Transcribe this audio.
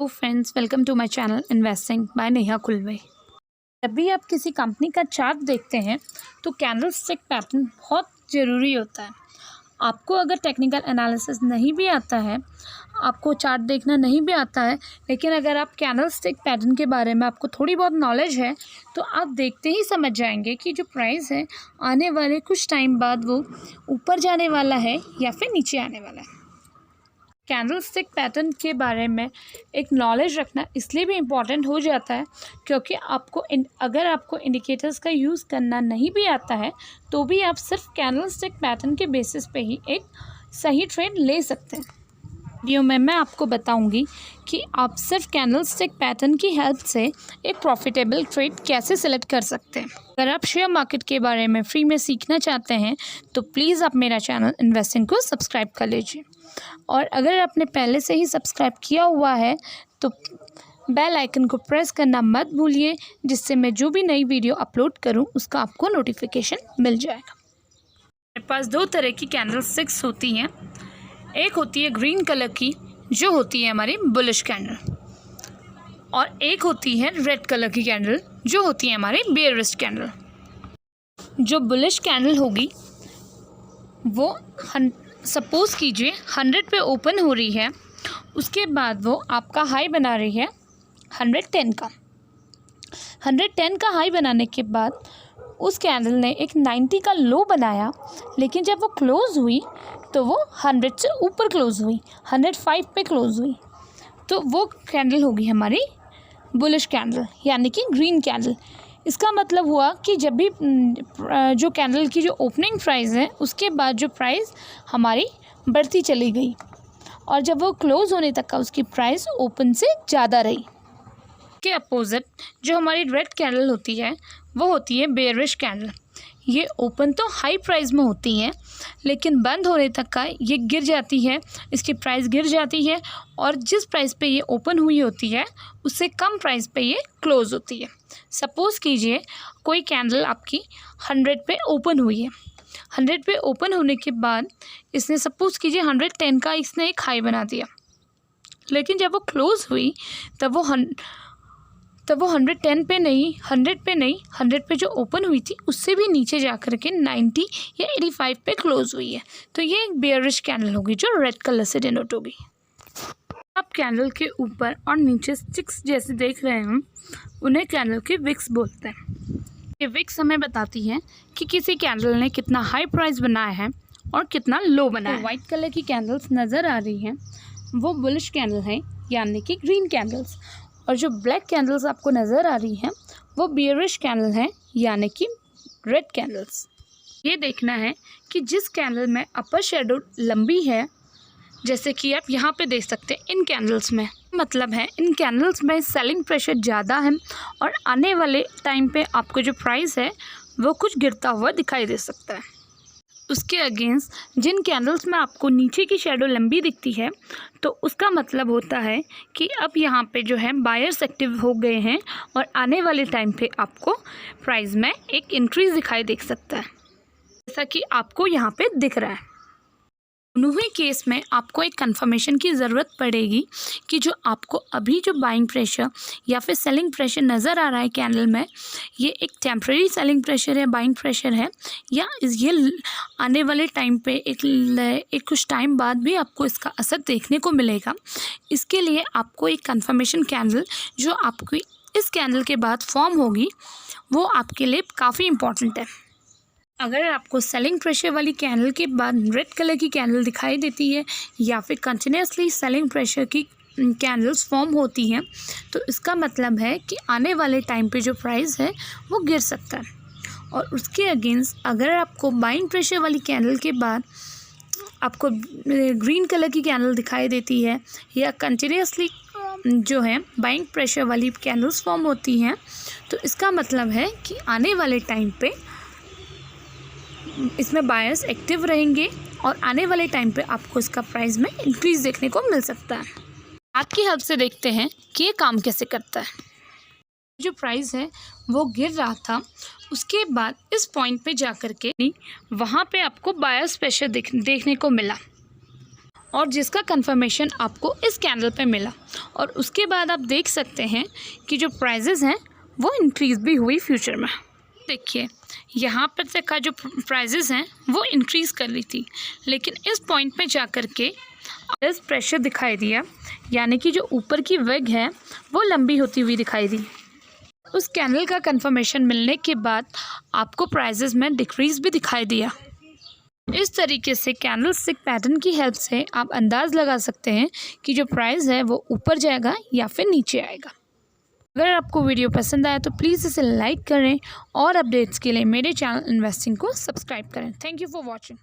Hello friends, welcome to my channel investing by Neha Kulwe. जब भी आप किसी कंपनी का चार्ट देखते हैं तो कैंडल स्टिक पैटर्न बहुत ज़रूरी होता है। आपको अगर टेक्निकल एनालिसिस नहीं भी आता है, आपको चार्ट देखना नहीं भी आता है, लेकिन अगर आप कैंडल स्टिक पैटर्न के बारे में आपको थोड़ी बहुत नॉलेज है तो आप देखते ही समझ जाएंगे कि जो प्राइस है आने वाले कुछ टाइम बाद वो ऊपर जाने वाला है या फिर नीचे आने वाला है। कैंडल स्टिक पैटर्न के बारे में एक नॉलेज रखना इसलिए भी इम्पॉर्टेंट हो जाता है क्योंकि अगर आपको इंडिकेटर्स का यूज़ करना नहीं भी आता है तो भी आप सिर्फ कैंडल स्टिक पैटर्न के बेसिस पे ही एक सही ट्रेड ले सकते हैं। वीडियो में मैं आपको बताऊंगी कि आप सिर्फ कैंडल स्टिक पैटर्न की हेल्प से एक प्रॉफिटेबल ट्रेड कैसे सेलेक्ट कर सकते हैं। अगर आप शेयर मार्केट के बारे में फ्री में सीखना चाहते हैं तो प्लीज़ आप मेरा चैनल इन्वेस्टिंग को सब्सक्राइब कर लीजिए, और अगर आपने पहले से ही सब्सक्राइब किया हुआ है तो बेल आइकन को प्रेस करना मत भूलिए, जिससे मैं जो भी नई वीडियो अपलोड करूं उसका आपको नोटिफिकेशन मिल जाएगा। मेरे पास दो तरह की कैंडल स्टिक्स होती हैं। एक होती है ग्रीन कलर की जो होती है हमारी बुलिश कैंडल, और एक होती है रेड कलर की कैंडल जो होती है हमारी बेयरिश कैंडल। जो बुलिश कैंडल होगी वो सपोज़ कीजिए 100 पे ओपन हो रही है, उसके बाद वो आपका हाई बना रही है 110 का। 110 का हाई बनाने के बाद उस कैंडल ने एक 90 का लो बनाया, लेकिन जब वो क्लोज़ हुई तो वो 100 से ऊपर क्लोज़ हुई, 105 पे क्लोज़ हुई। तो वो कैंडल होगी हमारी बुलिश कैंडल यानी कि ग्रीन कैंडल। इसका मतलब हुआ कि जब भी जो कैंडल की जो ओपनिंग प्राइस है उसके बाद जो प्राइस हमारी बढ़ती चली गई, और जब वो क्लोज़ होने तक का उसकी प्राइस ओपन से ज़्यादा रही। के अपोजिट जो हमारी रेड कैंडल होती है वो होती है बेयरिश कैंडल। ये ओपन तो हाई प्राइस में होती हैं, लेकिन बंद होने तक का ये गिर जाती है, इसकी प्राइस गिर जाती है, और जिस प्राइस पे ये ओपन हुई होती है उससे कम प्राइस पे ये क्लोज़ होती है। सपोज़ कीजिए कोई कैंडल आपकी 100 पे ओपन हुई है। 100 पे ओपन होने के बाद इसने सपोज़ कीजिए 110 का इसने एक हाई बना दिया, लेकिन जब वो क्लोज़ हुई तब वो 110 पे नहीं, 100 पे नहीं, 100 पे जो ओपन हुई थी उससे भी नीचे जा कर के 90 या 85 पे क्लोज़ हुई है। तो ये एक बेयरिश कैंडल होगी जो रेड कलर से डिनोट होगी। आप कैंडल के ऊपर और नीचे स्टिक्स जैसे देख रहे हैं, उन्हें कैंडल के विक्स बोलते हैं। ये विक्स हमें बताती हैं कि किसी कैंडल ने कितना हाई प्राइस बनाया है और कितना लो बनाया है। वाइट कलर की कैंडल्स नज़र आ रही हैं वो बुलिश कैंडल है यानी कि ग्रीन कैंडल्स, और जो ब्लैक कैंडल्स आपको नज़र आ रही हैं वो बेयरिश कैंडल हैं यानी कि रेड कैंडल्स। ये देखना है कि जिस कैंडल में अपर शेडो लंबी है, जैसे कि आप यहाँ पे देख सकते हैं इन कैंडल्स में, मतलब है इन कैंडल्स में सेलिंग प्रेशर ज़्यादा है और आने वाले टाइम पे आपको जो प्राइस है वो कुछ गिरता हुआ दिखाई दे सकता है। उसके अगेंस्ट जिन कैंडल्स में आपको नीचे की शेडो लंबी दिखती है तो उसका मतलब होता है कि अब यहाँ पे जो है बायर्स एक्टिव हो गए हैं और आने वाले टाइम पे आपको प्राइस में एक इंक्रीज़ दिखाई दे सकता है, जैसा कि आपको यहाँ पे दिख रहा है। दोनों ही केस में आपको एक कंफर्मेशन की ज़रूरत पड़ेगी कि जो आपको अभी जो बाइंग प्रेशर या फिर सेलिंग प्रेशर नज़र आ रहा है कैंडल में, ये एक टेम्प्रेरी सेलिंग प्रेशर है, बाइंग प्रेशर है, या ये आने वाले टाइम पे एक कुछ टाइम बाद भी आपको इसका असर देखने को मिलेगा। इसके लिए आपको एक कंफर्मेशन कैंडल जो आपकी इस कैंडल के बाद फॉर्म होगी वो आपके लिए काफ़ी इम्पॉर्टेंट है। अगर आपको सेलिंग प्रेशर वाली कैंडल के बाद रेड कलर की कैंडल दिखाई देती है या फिर कंटिन्यूसली सेलिंग प्रेशर की कैंडल्स फॉर्म होती हैं तो इसका मतलब है कि आने वाले टाइम पे जो प्राइस है वो गिर सकता है। और उसके अगेंस्ट अगर आपको बाइंग प्रेशर वाली कैंडल के बाद आपको ग्रीन कलर की कैंडल दिखाई देती है या कंटिन्यूसली जो है बाइंग प्रेशर वाली कैंडल्स फॉर्म होती हैं, तो इसका मतलब है कि आने वाले टाइम पे इसमें बायर्स एक्टिव रहेंगे और आने वाले टाइम पे आपको इसका प्राइस में इंक्रीज़ देखने को मिल सकता है। आपकी हेल्प से देखते हैं कि ये काम कैसे करता है। जो प्राइस है वो गिर रहा था, उसके बाद इस पॉइंट पे जा कर के वहाँ पे आपको बायर्स प्रेशर देखने को मिला, और जिसका कंफर्मेशन आपको इस कैंडल पे मिला। और उसके बाद आप देख सकते हैं कि जो प्राइजेज़ हैं वो इंक्रीज़ भी हुई फ्यूचर में। देखिए यहाँ पर तक का जो प्राइजेज़ हैं वो इंक्रीज़ कर रही थी, लेकिन इस पॉइंट पे जा कर के इस प्रेशर दिखाई दिया, यानी कि जो ऊपर की वेग है वो लंबी होती हुई दिखाई दी। उस कैंडल का कंफर्मेशन मिलने के बाद आपको प्राइजेस में डिक्रीज़ भी दिखाई दिया। इस तरीके से कैंडल स्टिक पैटर्न की हेल्प से आप अंदाज़ लगा सकते हैं कि जो प्राइस है वो ऊपर जाएगा या फिर नीचे आएगा। अगर आपको वीडियो पसंद आया तो प्लीज़ इसे लाइक करें और अपडेट्स के लिए मेरे चैनल इन्वेस्टिंग को सब्सक्राइब करें। Thank you for watching.